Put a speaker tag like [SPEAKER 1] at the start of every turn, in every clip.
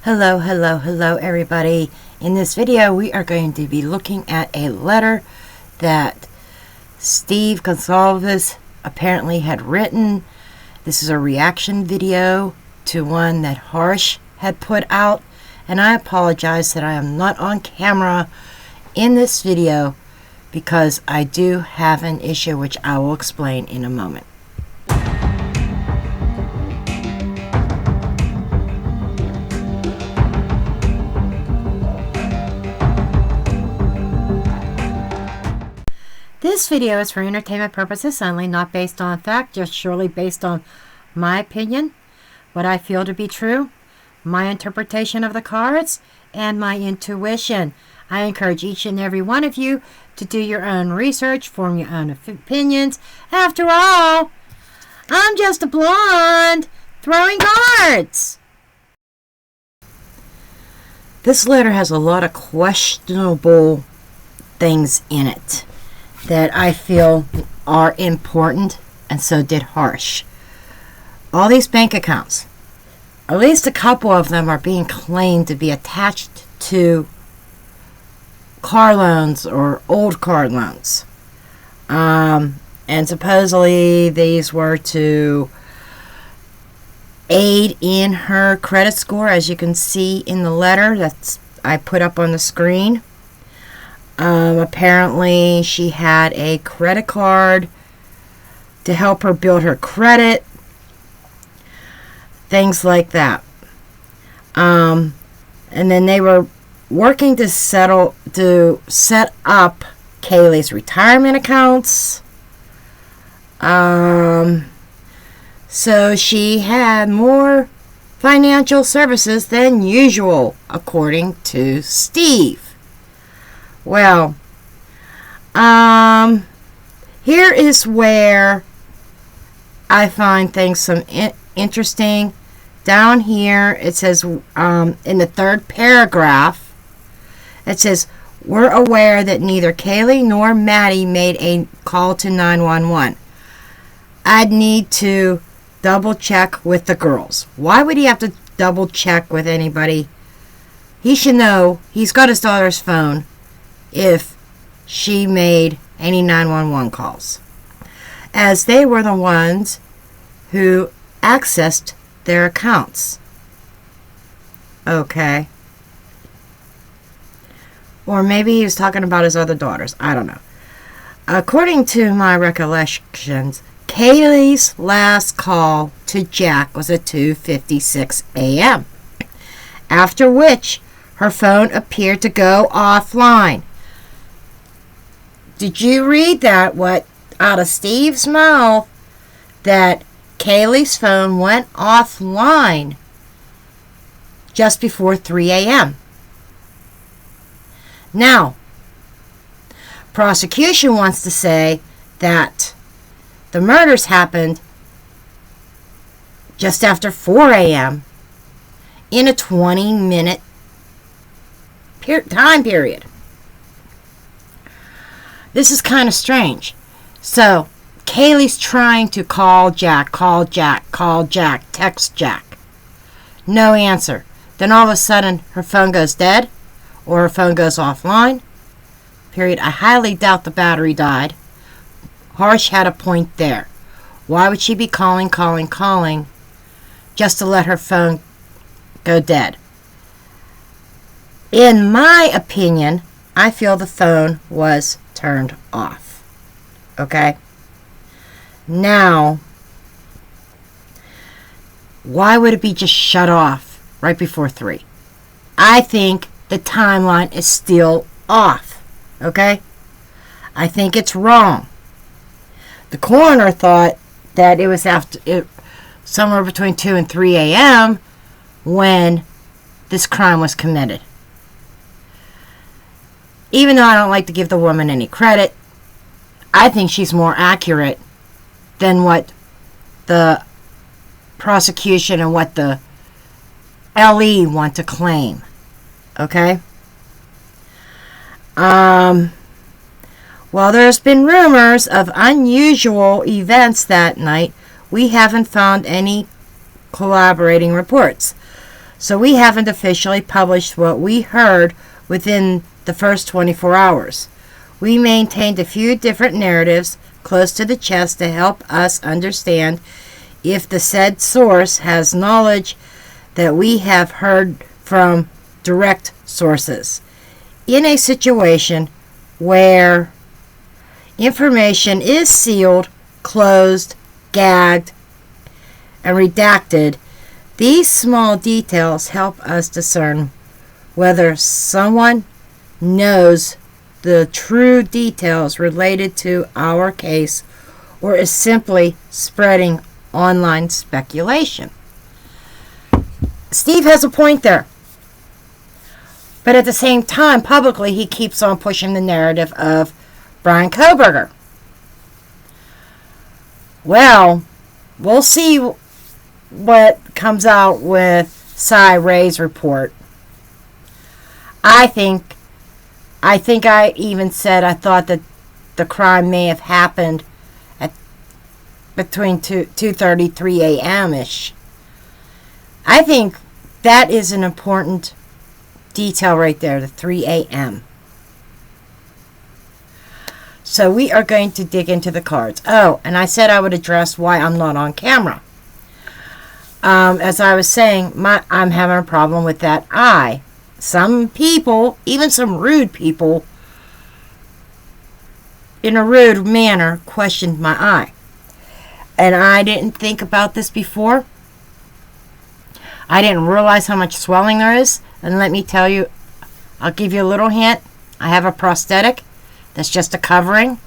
[SPEAKER 1] Hello everybody. In this video we are going to be looking at a letter that Steve Gonsalves apparently had written. This is a reaction video to one that Harsh had put out, and I apologize that I am not on camera in this video because I do have an issue which I will explain in a moment. This video is for entertainment purposes only, not based on fact, just surely based on my opinion, what I feel to be true, my interpretation of the cards, and my intuition. I encourage each and every one of you to do your own research, form your own opinions. After all, I'm just a blonde throwing cards. This letter has a lot of questionable things in it that I feel are important, and so did Harsh. All these bank accounts, at least a couple of them are being claimed to be attached to car loans or old car loans. And supposedly these were to aid in her credit score, as you can see in the letter that I put up on the screen. Apparently she had a credit card to help her build her credit, things like that. And then they were working to set up Kayleigh's retirement accounts. So she had more financial services than usual, according to Steve. Well, here is where I find things interesting. Down here, it says, in the third paragraph, it says, we're aware that neither Kaylee nor Maddie made a call to 911. I'd need to double check with the girls. Why would he have to double check with anybody? He should know. He's got his daughter's phone if she made any 911 calls, as they were the ones who accessed their accounts. Okay. Or maybe he was talking about his other daughters. I don't know. According to my recollections, Kayleigh's last call to Jack was at 2:56 a.m., after which her phone appeared to go offline. Did you read that? What out of Steve's mouth? That Kayleigh's phone went offline just before 3 a.m. Now, prosecution wants to say that the murders happened just after 4 a.m. in a 20-minute time period. This is kind of strange. So, Kayleigh's trying to call Jack, text Jack. No answer. Then all of a sudden, her phone goes dead, or her phone goes offline. Period. I highly doubt the battery died. Harsh had a point there. Why would she be calling, just to let her phone go dead? In my opinion, I feel the phone was turned off. Okay? Now, why would it be just shut off right before 3? I think the timeline is still off. Okay? I think it's wrong. The coroner thought that it was somewhere between 2 and 3 a.m. when this crime was committed. Even though I don't like to give the woman any credit, I think she's more accurate than what the prosecution and what the LE want to claim. Okay? Well, there's been rumors of unusual events that night. We haven't found any corroborating reports. So we haven't officially published what we heard within the first 24 hours. We maintained a few different narratives close to the chest to help us understand if the said source has knowledge that we have heard from direct sources. In a situation where information is sealed, closed, gagged, and redacted, these small details help us discern whether someone knows the true details related to our case or is simply spreading online speculation. Steve has a point there. But at the same time, publicly, he keeps on pushing the narrative of Bryan Kohberger. Well, we'll see what comes out with Cy Ray's report. I think I even said I thought that the crime may have happened at between 2:30, 3 a.m.-ish. I think that is an important detail right there, the 3 a.m. So we are going to dig into the cards. Oh, and I said I would address why I'm not on camera. As I was saying, I'm having a problem with that eye. Some people, even some rude people, in a rude manner, questioned my eye. And I didn't think about this before. I didn't realize how much swelling there is. And let me tell you, I'll give you a little hint. I have a prosthetic that's just a covering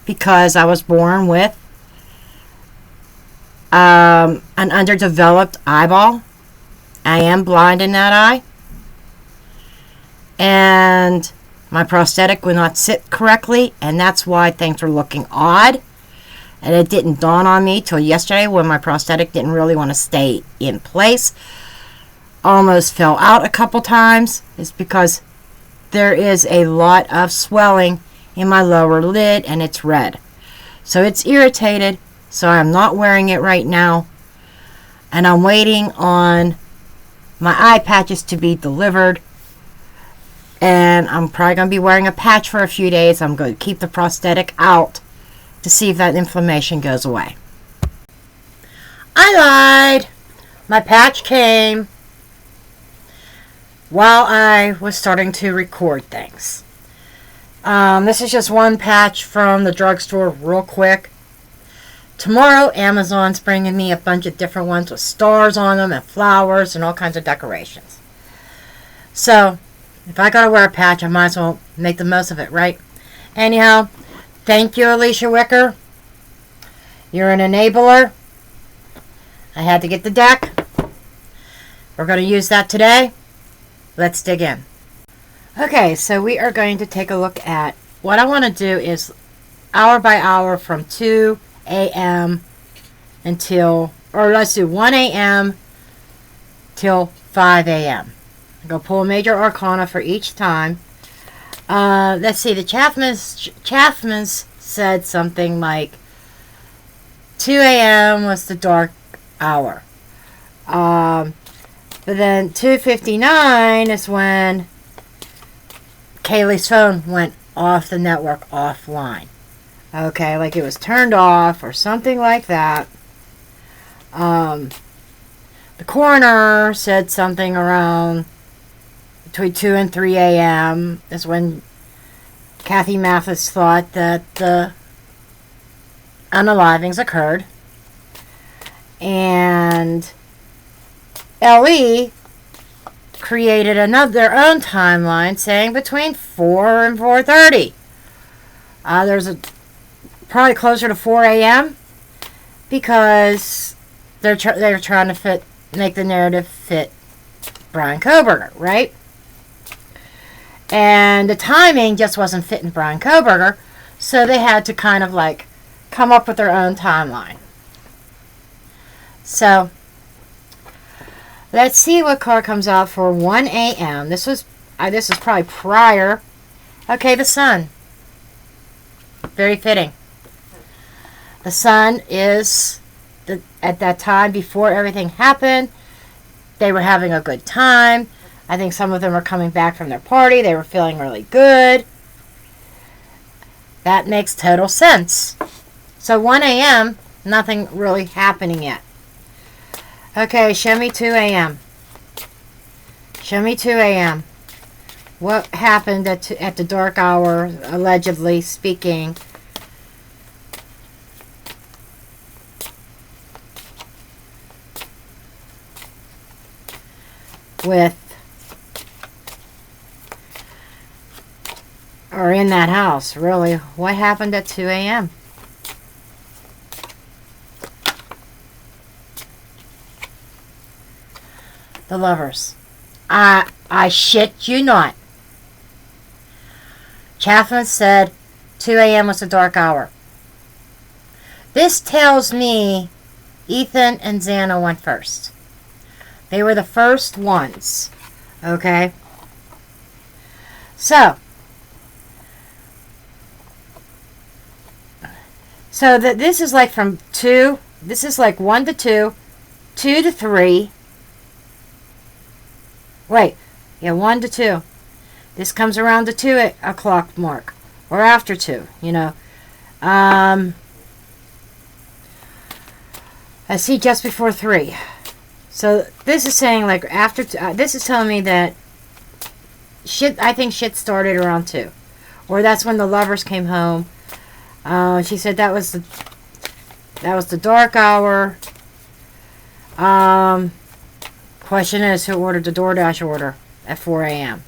[SPEAKER 1] because I was born with an underdeveloped eyeball. I am blind in that eye. And my prosthetic will not sit correctly, and that's why things were looking odd. And it didn't dawn on me till yesterday when my prosthetic didn't really want to stay in place. Almost fell out a couple times. It's because there is a lot of swelling in my lower lid, and it's red. So it's irritated, so I'm not wearing it right now. And I'm waiting on my eye patches to be delivered. And I'm probably going to be wearing a patch for a few days. I'm going to keep the prosthetic out to see if that inflammation goes away. I lied. My patch came while I was starting to record things. This is just one patch from the drugstore real quick. Tomorrow, Amazon's bringing me a bunch of different ones with stars on them and flowers and all kinds of decorations. So, if I gotta wear a patch, I might as well make the most of it, right? Anyhow, thank you, Alicia Wicker. You're an enabler. I had to get the deck. We're going to use that today. Let's dig in. Okay, so we are going to take a look at what I want to do is hour by hour from 2 a.m. until, or let's do 1 a.m. till 5 a.m. I'm going to pull a major arcana for each time. Let's see, the Chaffmans said something like 2 a.m. was the dark hour. But then 2:59 is when Kayleigh's phone went off the network, offline. Okay, like it was turned off or something like that. The coroner said something around between 2 and 3 a.m. is when Kathy Mathis thought that the unalivings occurred. And LE created their own timeline saying between 4 and 4:30. There's probably closer to 4 a.m. because they're trying to make the narrative fit Bryan Kohberger, right? And the timing just wasn't fitting Bryan Kohberger, so they had to kind of like come up with their own timeline. So, let's see what card comes out for 1 a.m. This is probably prior. Okay, the sun. Very fitting. The sun is, at that time, before everything happened, they were having a good time. I think some of them were coming back from their party. They were feeling really good. That makes total sense. So 1 a.m., nothing really happening yet. Okay, show me 2 a.m. Show me 2 a.m. What happened at the dark hour, allegedly speaking? With, or in that house, really. What happened at 2 a.m.? The Lovers. I shit you not. Chaplain said 2 a.m. was a dark hour. This tells me Ethan and Xana went first. They were the first ones. Okay? So this is like from 2. This is like 1 to 2. 2 to 3. Wait. Yeah, 1 to 2. This comes around the 2 o'clock mark. Or after 2, you know. I see just before 3. So this is saying like after, this is telling me that I think shit started around 2. Or that's when the Lovers came home. She said that was the dark hour. Question is, who ordered the DoorDash order at 4 a.m.?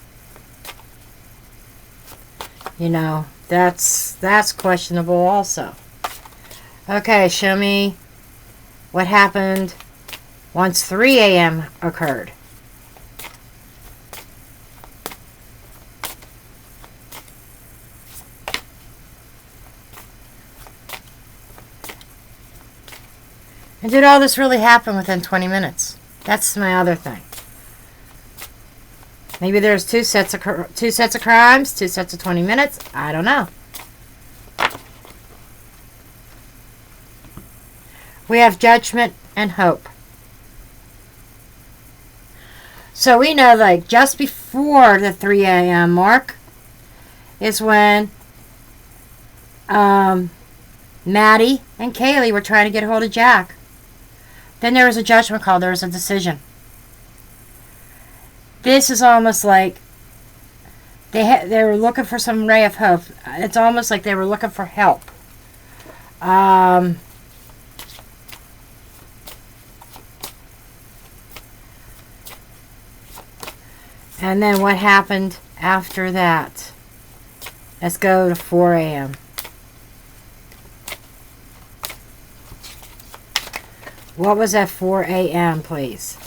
[SPEAKER 1] You know, that's questionable also. Okay, show me what happened once 3 a.m. occurred. And did all this really happen within 20 minutes? That's my other thing. Maybe there's two sets of crimes, 2 sets of 20 minutes. I don't know. We have judgment and hope. So we know, like, just before the 3 a.m. mark is when Maddie and Kaylee were trying to get a hold of Jack. Then there was a judgment call. There was a decision. This is almost like they were looking for some ray of hope. It's almost like they were looking for help. And then what happened after that? Let's go to 4 a.m. What was at 4 a.m., please?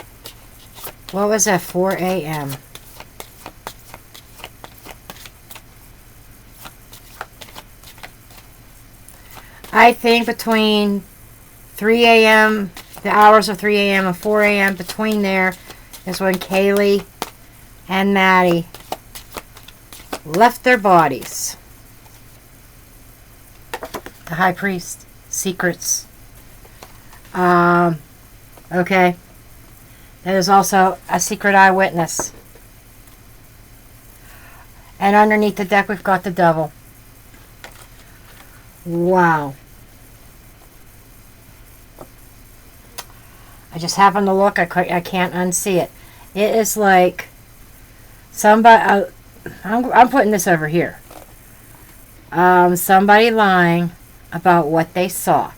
[SPEAKER 1] What was at 4 a.m.? I think between 3 a.m., the hours of 3 a.m. and 4 a.m., between there is when Kaylee and Maddie left their bodies. The high priest. Secrets. Okay. There's also a secret eyewitness. And underneath the deck, we've got the devil. Wow. I just happened to look. I can't unsee it. It is like somebody... I'm putting this over here. Somebody lying about what they saw.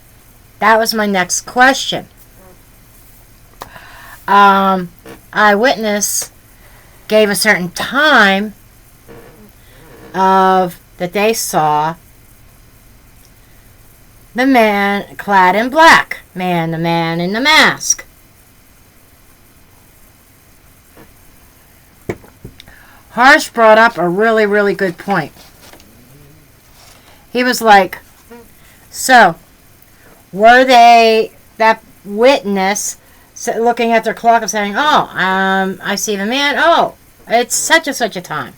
[SPEAKER 1] That was my next question. Eyewitness gave a certain time of that they saw the man clad in black. The man in the mask. Harsh brought up a really, really good point. He was like, so, were they, that witness, looking at their clock and saying, oh, I see the man, oh, it's such and such a time.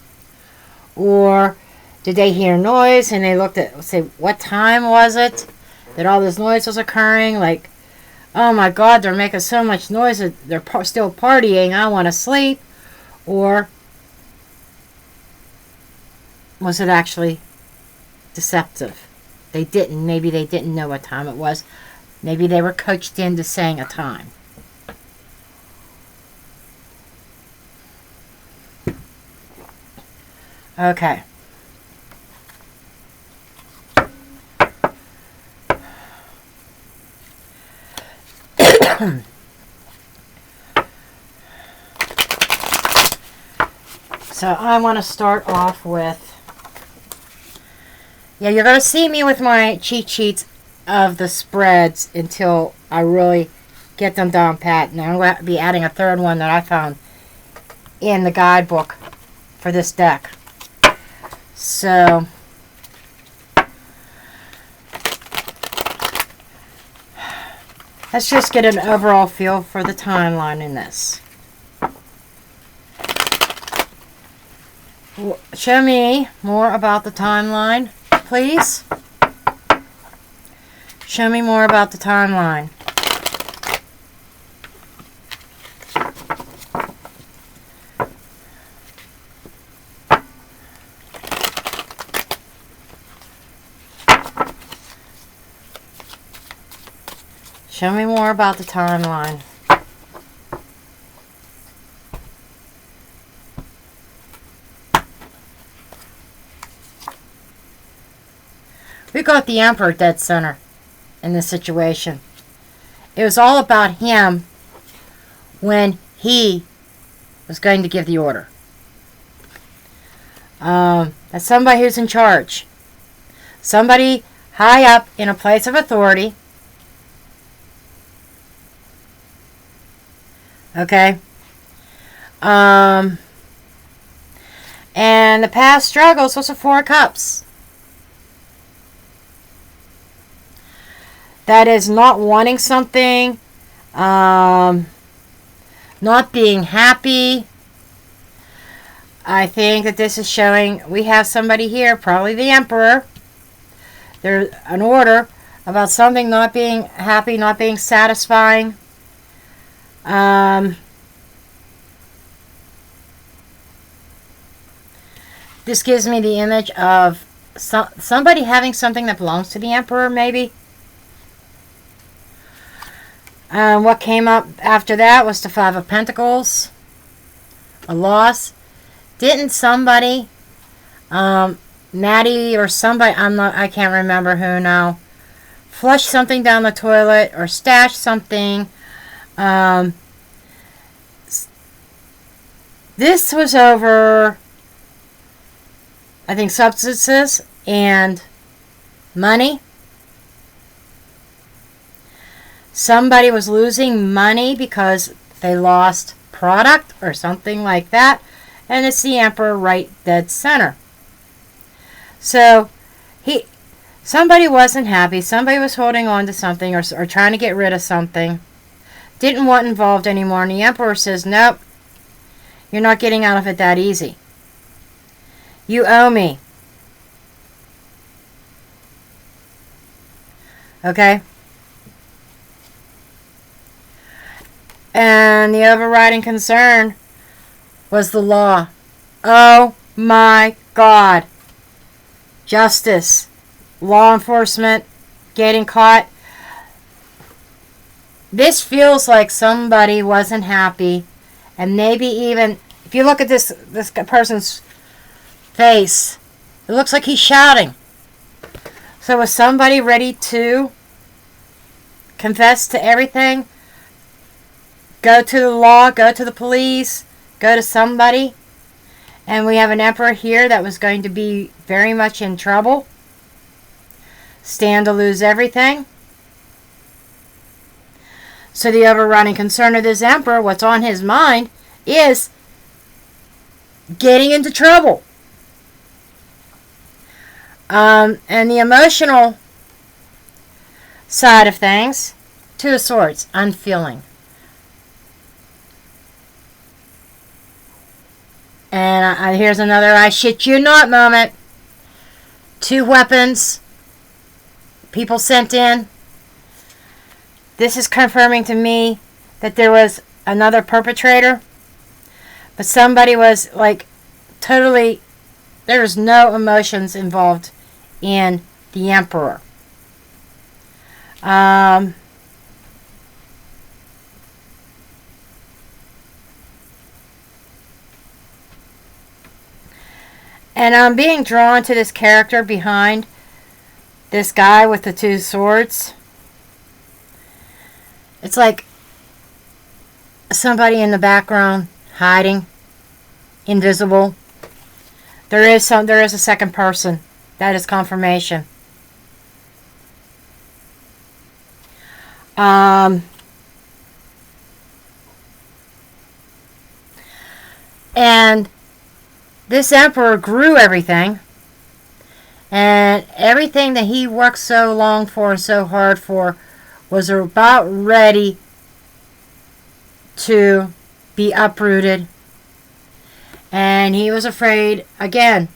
[SPEAKER 1] Or did they hear noise and they looked at, say, what time was it that all this noise was occurring? Like, oh my God, they're making so much noise that they're still partying, I want to sleep? Or was it actually deceptive? Maybe they didn't know what time it was. Maybe they were coached into saying a time. Okay. So I want to start off with, yeah, you're going to see me with my cheat sheets of the spreads until I really get them down pat. And I'm going to be adding a third one that I found in the guidebook for this deck. So let's just get an overall feel for the timeline in this. Show me more about the timeline, please. Show me more about the timeline. Show me more about the timeline. We got the Emperor dead center in this situation. It was all about him when he was going to give the order. That's somebody who's in charge. Somebody high up in a place of authority. Okay? And the past struggles was a Four of Cups. That is not wanting something, not being happy. I think that this is showing we have somebody here, probably the Emperor. There's an order about something not being happy, not being satisfying. This gives me the image of somebody having something that belongs to the Emperor, maybe. What came up after that was the Five of Pentacles. A loss. Didn't somebody, Maddie or somebody, I can't remember who now, flush something down the toilet or stash something? This was over, I think, substances and money. Somebody was losing money because they lost product or something like that. And it's the Emperor right dead center. So somebody wasn't happy. Somebody was holding on to something or trying to get rid of something. Didn't want involved anymore. And the Emperor says, nope, you're not getting out of it that easy. You owe me. Okay? And the overriding concern was the law. Oh my God. Justice. Law enforcement. Getting caught. This feels like somebody wasn't happy. And maybe even, if you look at this person's face, it looks like he's shouting. So was somebody ready to confess to everything? Go to the law, go to the police, go to somebody. And we have an Emperor here that was going to be very much in trouble. Stand to lose everything. So the overrunning concern of this Emperor, what's on his mind, is getting into trouble. And the emotional side of things, Two of Swords, unfeeling. And here's another I shit you not moment. 2 weapons. People sent in. This is confirming to me that there was another perpetrator, but somebody was like totally, there was no emotions involved in the Emperor. And I'm being drawn to this character behind this guy with the two swords. It's like somebody in the background hiding, invisible. There is a second person. That is confirmation. And this Emperor grew everything. And everything that he worked so long for and so hard for was about ready to be uprooted. And he was afraid, again,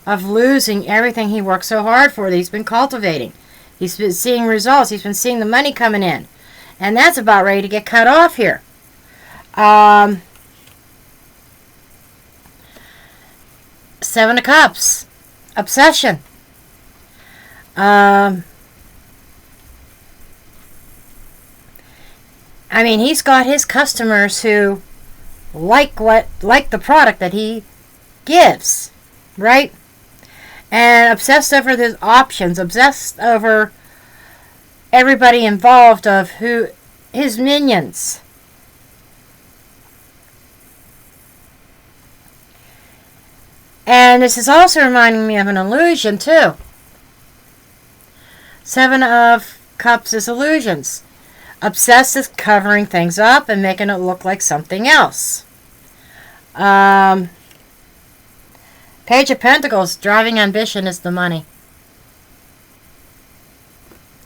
[SPEAKER 1] of losing everything he worked so hard for that he's been cultivating. He's been seeing results. He's been seeing the money coming in. And that's about ready to get cut off here. Seven of Cups. Obsession. I mean, he's got his customers who like the product that he gives, right? And obsessed over the options, obsessed over everybody involved of who his minions. And this is also reminding me of an illusion, too. Seven of Cups is illusions. Obsessed is covering things up and making it look like something else. Page of Pentacles, driving ambition is the money.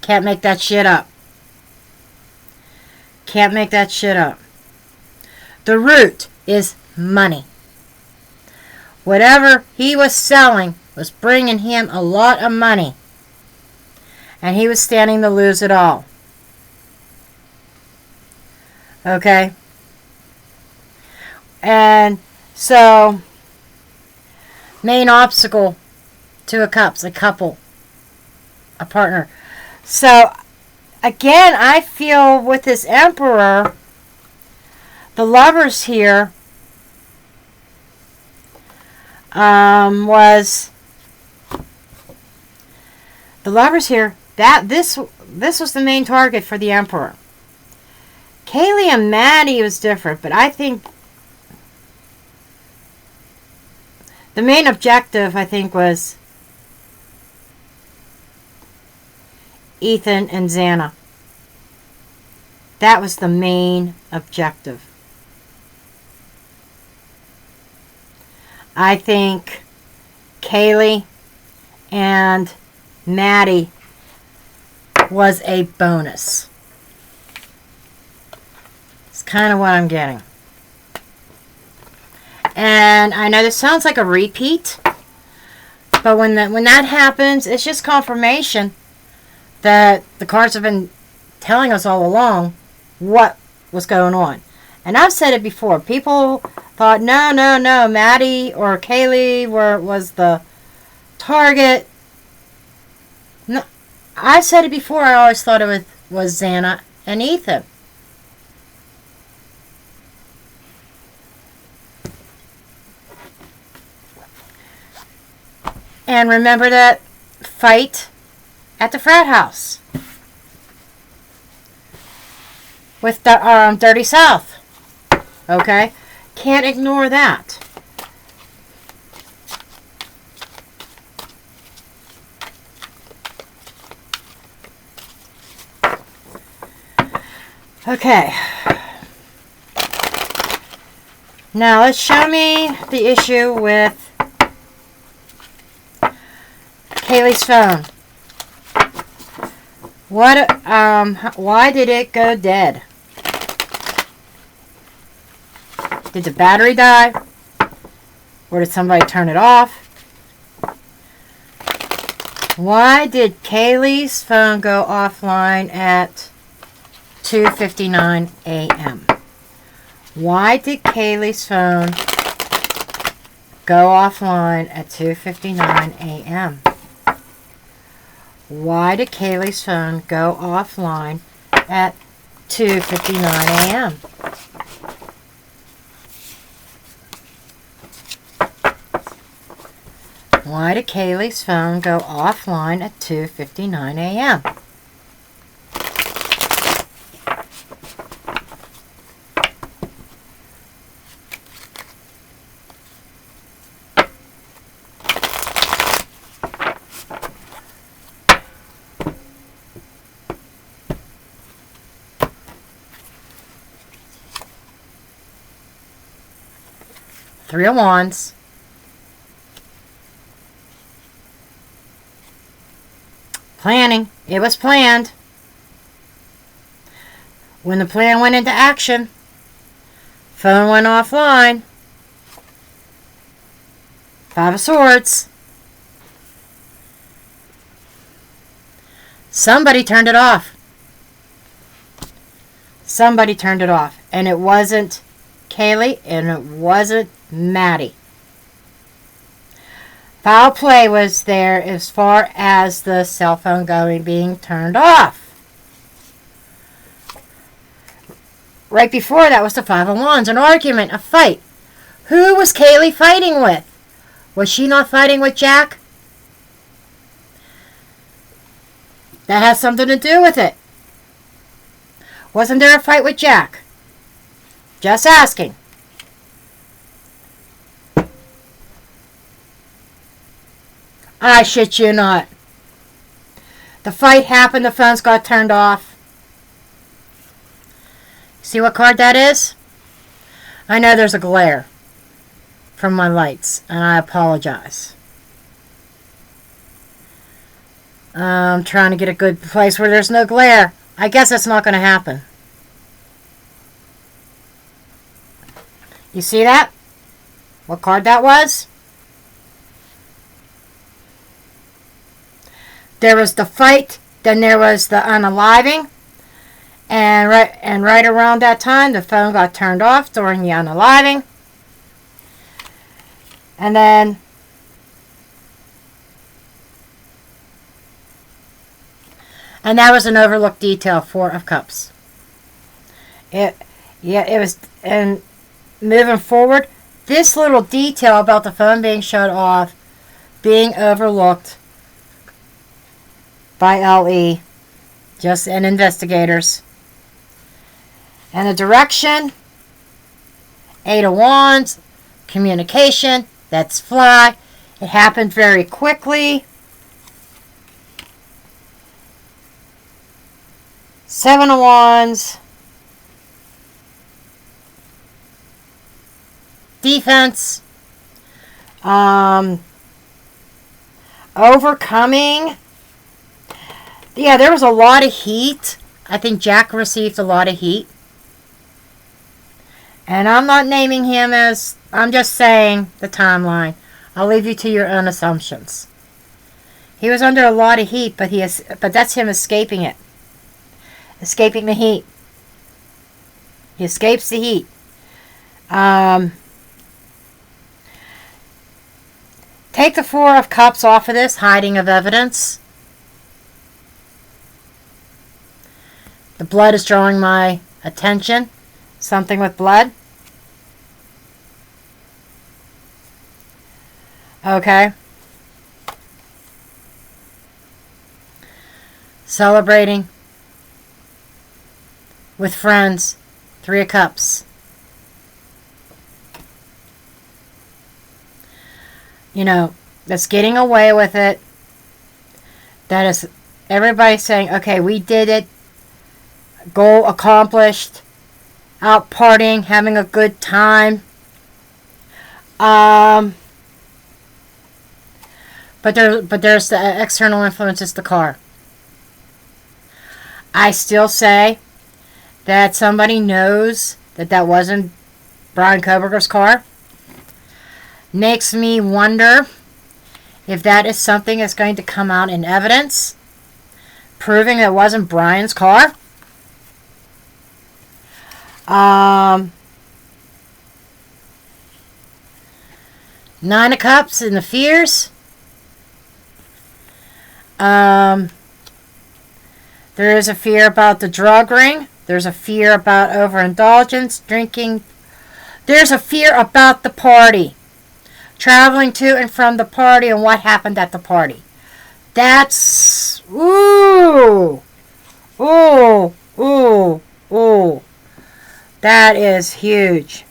[SPEAKER 1] Can't make that shit up. Can't make that shit up. The root is money. Whatever he was selling was bringing him a lot of money. And he was standing to lose it all. Okay? And so, main obstacle to a cups, a couple, a partner. So, again, I feel with this Emperor, the lovers here was the lovers here, that this was the main target for the Emperor. Kaylee and Maddie was different, but I think the main objective, I think, was Ethan and Xana. That was the main objective. I think Kaylee and Maddie was a bonus. It's kind of what I'm getting. And I know this sounds like a repeat, but when that happens, it's just confirmation that the cards have been telling us all along what was going on. And I've said it before. People thought, no, Maddie or Kaylee was the target. No, I said it before. I always thought it was Xana and Ethan. And remember that fight at the frat house with the Dirty South. Okay? Can't ignore that. Okay. Now let's show me the issue with Kaylee's phone. Why did it go dead? Did the battery die? Or did somebody turn it off? Why did Kaylee's phone go offline at 2:59 a.m. Why did Kayleigh's phone go offline at 2:59 a.m.? Why did Kayleigh's phone go offline at 2:59 a.m.? Why did Kayleigh's phone go offline at 2:59 a.m.? Three of Wands. Planning. It was planned. When the plan went into action, phone went offline. Five of Swords. Somebody turned it off. Somebody turned it off. And it wasn't Kayleigh and it wasn't Maddie. Foul play was there as far as the cell phone being turned off. Right before that was the Five of Wands, an argument, a fight. Who was Kayleigh fighting with? Was she not fighting with Jack? That has something to do with it. Wasn't there a fight with Jack? Just asking. I shit you not. The fight happened, the phones got turned off. See what card that is? I know there's a glare from my lights, and I apologize. I'm trying to get a good place where there's no glare. I guess that's not going to happen. You see that? What card that was? There was the fight, then there was the unaliving, and right around that time, the phone got turned off during the unaliving, and that was an overlooked detail. Four of Cups. It was, and moving forward, this little detail about the phone being shut off, being overlooked by LE, and investigators. And the direction, Eight of Wands, communication, that's fly. It happened very quickly. Seven of Wands, defense, overcoming. Yeah, there was a lot of heat. I think Jack received a lot of heat. And I'm not naming him as, I'm just saying the timeline. I'll leave you to your own assumptions. He was under a lot of heat, but that's him escaping it. Escaping the heat. He escapes the heat. Take the Four of Cups off of this, hiding of evidence. The blood is drawing my attention. Something with blood. Okay. Celebrating with friends. Three of Cups. You know, that's getting away with it. That is everybody saying, okay, we did it. Goal accomplished. Out partying, having a good time. But there's the external influences, the car. I still say that somebody knows that wasn't Brian Koberger's car. Makes me wonder if that is something that's going to come out in evidence, proving it wasn't Brian's car. Nine of Cups and the fears. There is a fear about the drug ring. There's a fear about overindulgence, drinking. There's a fear about the party. Traveling to and from the party and what happened at the party. That's... Ooh. Ooh. Ooh. Ooh. That is huge.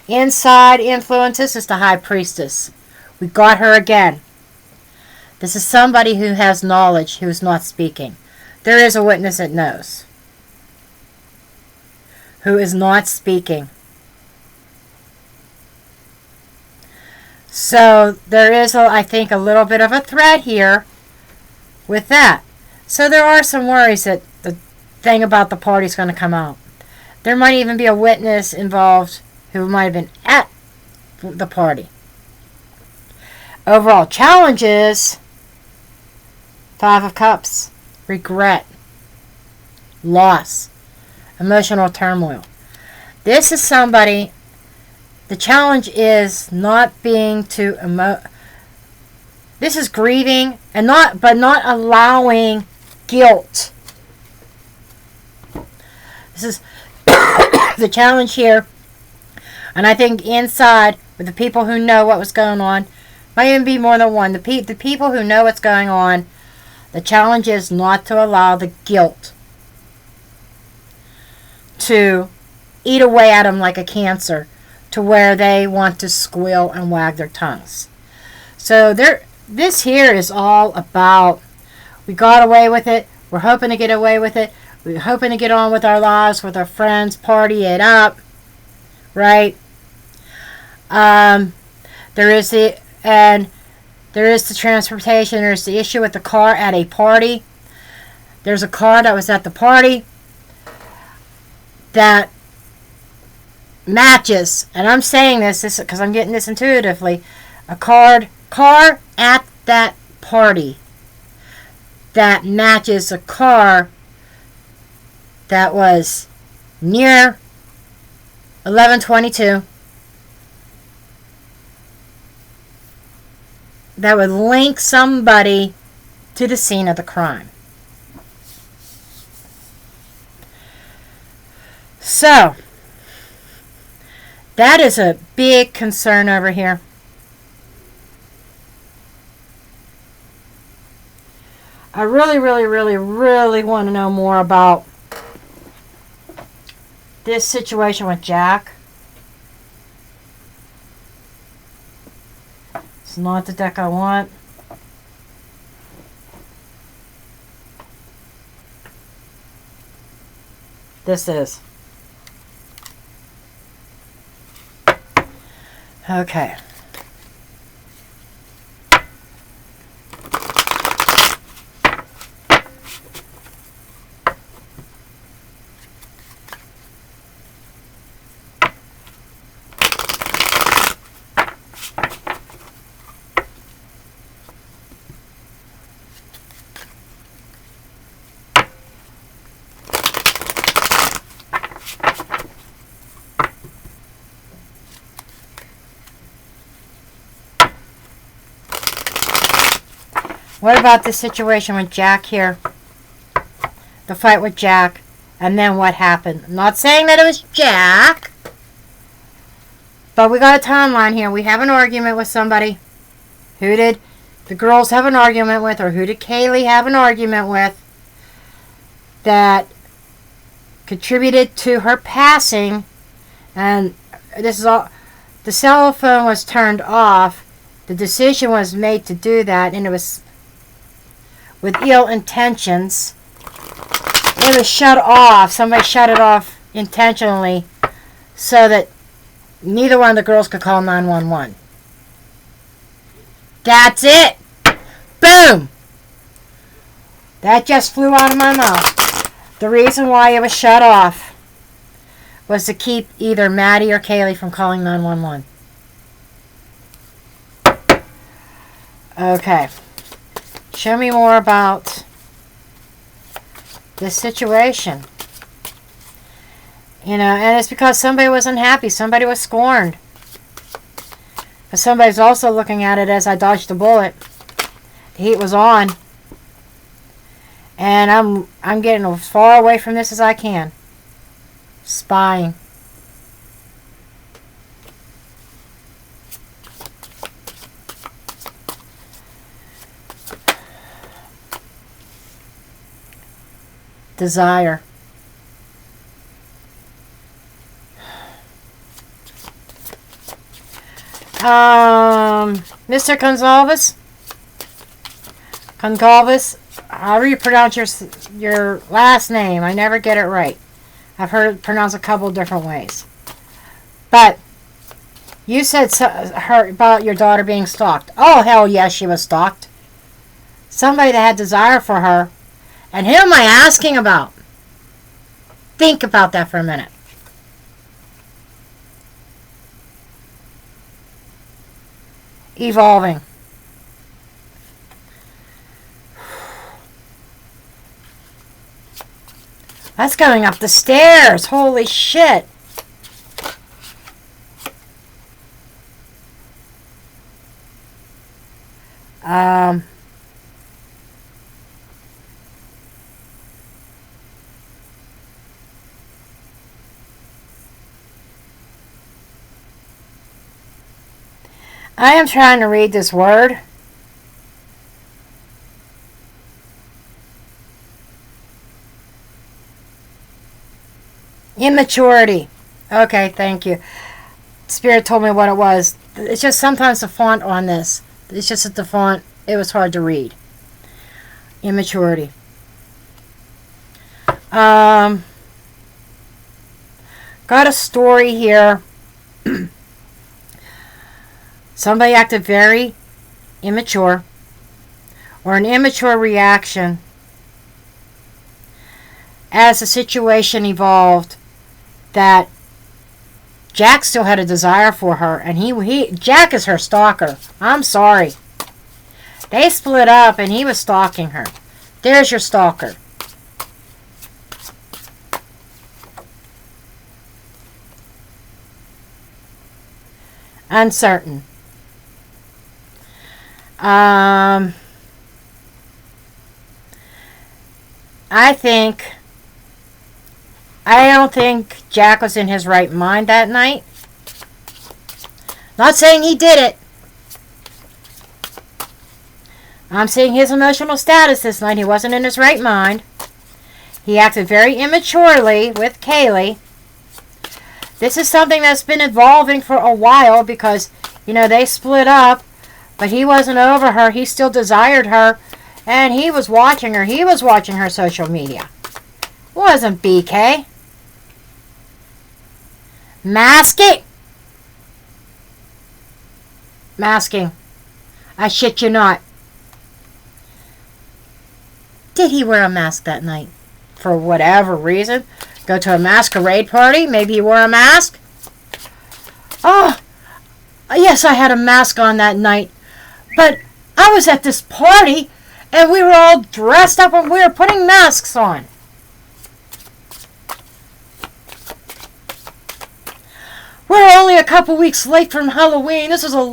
[SPEAKER 1] Inside influences is the High Priestess. We got her again. This is somebody who has knowledge, who is not speaking. There is a witness that knows, who is not speaking. So there is, I think, a little bit of a threat here with that. So there are some worries that the thing about the party is going to come out. There might even be a witness involved who might have been at the party. Overall challenges: Five of Cups, regret, loss, emotional turmoil. This is somebody, the challenge is not being too this is grieving and not allowing guilt. This is the challenge here. And I think inside, with the people who know what was going on, might even be more than one. The people who know what's going on, the challenge is not to allow the guilt to eat away at them like a cancer, to where they want to squeal and wag their tongues. So this here is all about, we got away with it, we're hoping to get away with it, we're hoping to get on with our lives, with our friends, party it up, right? There is the transportation. There's the issue with the car at a party. There's a car that was at the party that matches, and I'm saying this because I'm getting this intuitively, a car at that party that matches a car that was near 1122, that would link somebody to the scene of the crime. So, that is a big concern over here. I really, really, really, really want to know more about this situation with Jack. It's not the deck I want. This is. Okay. What about this situation with Jack here? The fight with Jack, and then what happened? I'm not saying that it was Jack, but we got a timeline here. We have an argument with somebody. Who did the girls have an argument with, or who did Kaylee have an argument with that contributed to her passing? And this is all, the cell phone was turned off. The decision was made to do that, and it was with ill intentions. It was shut off. Somebody shut it off intentionally so that neither one of the girls could call 911. That's it. Boom. That just flew out of my mouth. The reason why it was shut off was to keep either Maddie or Kaylee from calling 911. Okay. Show me more about this situation. You know, and it's because somebody was unhappy. Somebody was scorned. But somebody's also looking at it as I dodged a bullet. The heat was on. And I'm getting as far away from this as I can. Spying. Desire. Mr. Goncalves, however you pronounce your last name, I never get it right. I've heard it pronounced a couple different ways. But you said about your daughter being stalked. Oh, hell yes, she was stalked. Somebody that had desire for her. And who am I asking about? Think about that for a minute. Evolving. That's going up the stairs. Holy shit. I am trying to read this word. Immaturity. Okay, thank you. Spirit told me what it was. It's just sometimes the font on this. It's just that the font, it was hard to read. Immaturity. Got a story here. Somebody acted very immature, or an immature reaction as the situation evolved, that Jack still had a desire for her, and Jack is her stalker. I'm sorry. They split up and he was stalking her. There's your stalker. Uncertain. I don't think Jack was in his right mind that night. Not saying he did it. I'm saying his emotional status this night. He wasn't in his right mind. He acted very immaturely with Kaylee. This is something that's been evolving for a while because, you know, they split up. But he wasn't over her. He still desired her. And he was watching her. He was watching her social media. Wasn't BK. Masking. Masking. I shit you not. Did he wear a mask that night? For whatever reason. Go to a masquerade party. Maybe he wore a mask. Oh, yes, I had a mask on that night. But I was at this party, and we were all dressed up, and we were putting masks on. We're only a couple weeks late from Halloween. This is a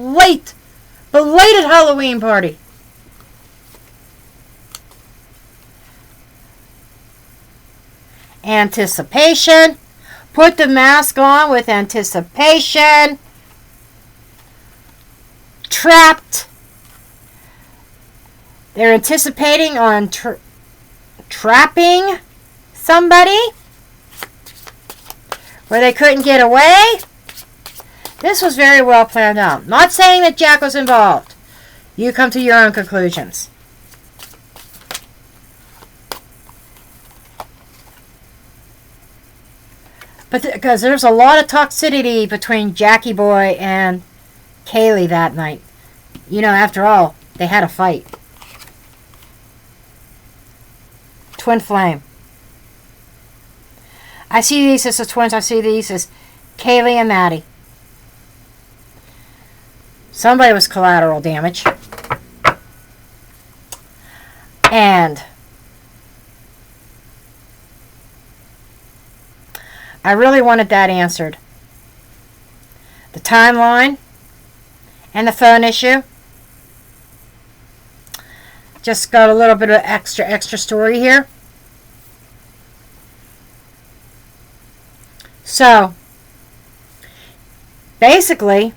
[SPEAKER 1] belated Halloween party. Anticipation. Put the mask on with anticipation. Trapped. They're anticipating on trapping somebody where they couldn't get away. This was very well planned out. Not saying that Jack was involved. You come to your own conclusions. But because there's a lot of toxicity between Jackie Boy and Kaylee that night. You know, after all, they had a fight. Twin flame. I see these as the twins. I see these as Kaylee and Maddie. Somebody was collateral damage. And I really wanted that answered. The timeline and the phone issue. Just got a little bit of extra story here. So, basically,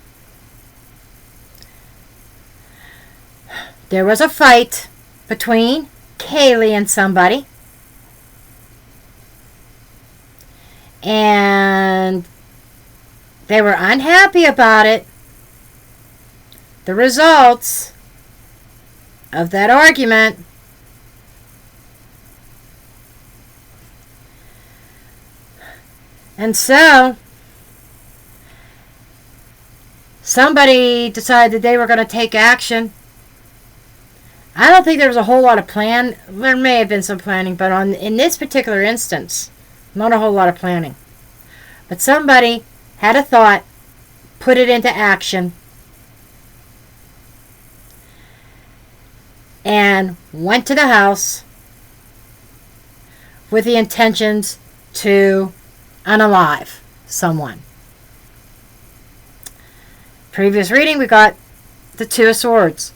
[SPEAKER 1] there was a fight between Kaylee and somebody. And they were unhappy about it. The results of that argument. And so, somebody decided they were going to take action. I don't think there was a whole lot of plan. There may have been some planning, but in this particular instance, not a whole lot of planning. But somebody had a thought, put it into action, and went to the house with the intentions to unalive someone. Previous reading, we got the Two of Swords,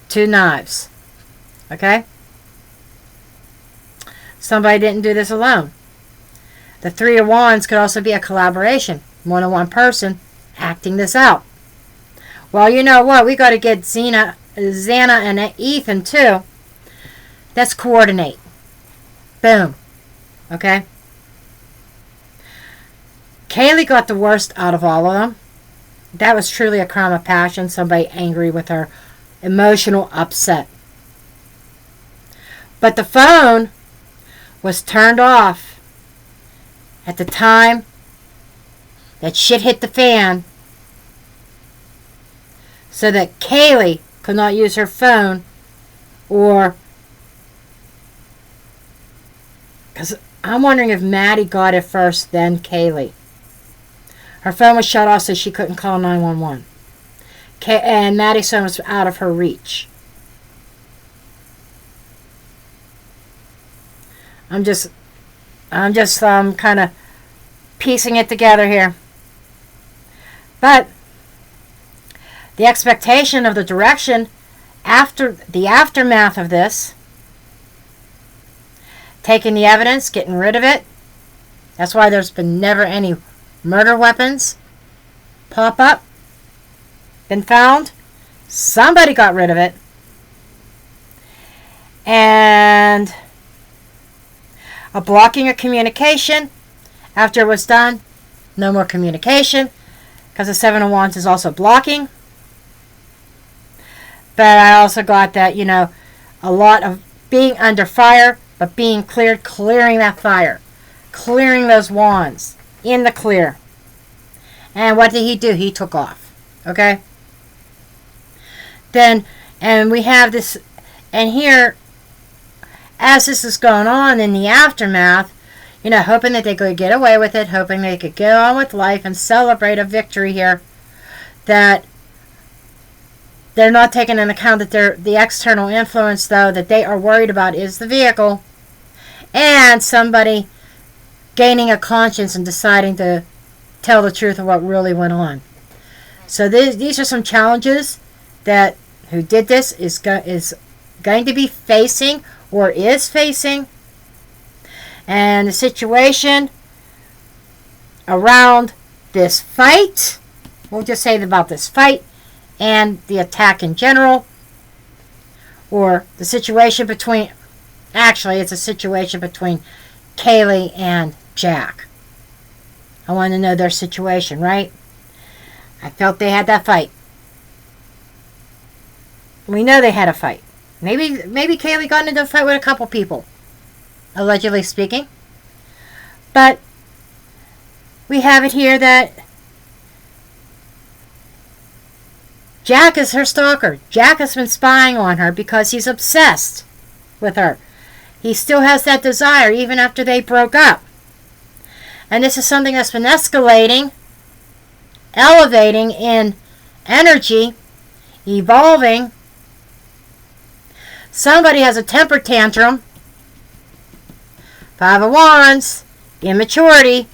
[SPEAKER 1] two knives. Okay? Somebody didn't do this alone. The Three of Wands could also be a collaboration. More than one person acting this out. Well, you know what? We got to get Xana and Ethan too. Let's coordinate. Boom. Okay? Kaylee got the worst out of all of them. That was truly a crime of passion. Somebody angry with her. Emotional upset. But the phone was turned off at the time that shit hit the fan, so that Kaylee could not use her phone, or because I'm wondering if Maddie got it first, then Kaylee. Her phone was shut off so she couldn't call 911. And Maddie's phone was out of her reach. I'm just kind of piecing it together here. But the expectation of the direction after the aftermath of this, taking the evidence, getting rid of it. That's why there's been never any murder weapons pop up, been found. Somebody got rid of it. And a blocking of communication. After it was done, no more communication, because the Seven of Wands is also blocking. But I also got that, you know, a lot of being under fire, but being cleared, clearing that fire, clearing those wands in the clear. And what did he do? He took off. Okay? Then, and we have this, and here, as this is going on in the aftermath, you know, hoping that they could get away with it, hoping they could get on with life and celebrate a victory here, that they're not taking into account that the external influence, though, that they are worried about is the vehicle, and somebody gaining a conscience and deciding to tell the truth of what really went on. So these are some challenges that who did this is going to be facing, or is facing. And the situation around this fight, we'll just say about this fight and the attack in general, or the situation between, actually it's a situation between Kaylee and Jack. I want to know their situation, right? I felt they had that fight. We know they had a fight. Maybe Kaylee got into a fight with a couple people, allegedly speaking. But we have it here that Jack is her stalker. Jack has been spying on her because he's obsessed with her. He still has that desire even after they broke up. And this is something that's been escalating, elevating in energy, evolving. Somebody has a temper tantrum. Five of Wands, immaturity,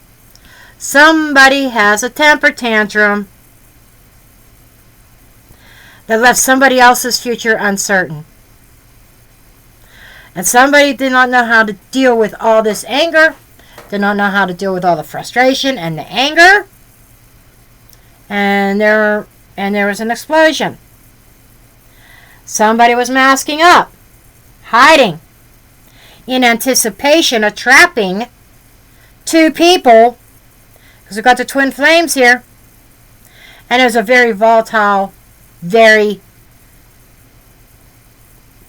[SPEAKER 1] Somebody has a temper tantrum that left somebody else's future uncertain. And somebody did not know how to deal with all this anger, did not know how to deal with all the frustration and the anger, and there was an explosion. Somebody was masking up, hiding, in anticipation of trapping two people, because we've got the twin flames here, and it was a very volatile, very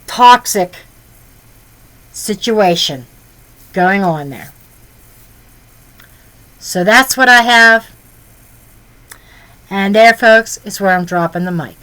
[SPEAKER 1] toxic situation going on there. So that's what I have. And there, folks, is where I'm dropping the mic.